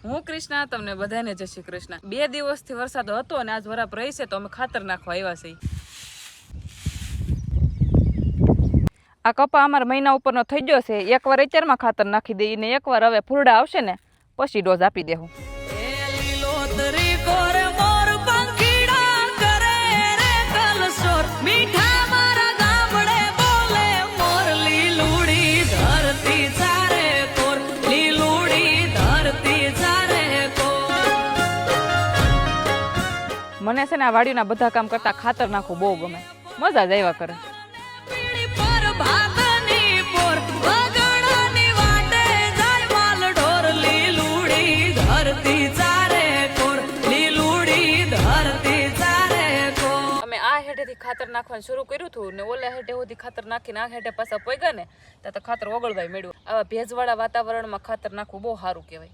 હું કૃષ્ણા, તમને બધાને જય શ્રી કૃષ્ણ। 2 દિવસથી વરસાદ હતો અને આજ વરાપ રહી છે તો અમે ખાતર નાખવા આવ્યા છીએ। આ કપા અમારા મહિના ઉપરનો થઈ ગયો છે। એકવાર અત્યારમાં ખાતર નાખી દઈએ ને એકવાર હવે ફૂરડા આવશે ને પછી ડોઝ આપી દેવું। મને છે ને આ વાડીના બધા કામ કરતા ખાતર નાખવું બહુ ગમે, મજા જ આવ્યા કરે। અમે આ હેઠેથી ખાતર નાખવાનું શરૂ કર્યું હતું ને ઓલા હેઠે સુધી ખાતર નાખીને આ હેઠે પાછા પોગ્યા ને ત્યાં તો ખાતર ઓગળવાય મળ્યું। આવા ભેજવાળા વાતાવરણમાં ખાતર નાખવું બહુ સારું કહેવાય।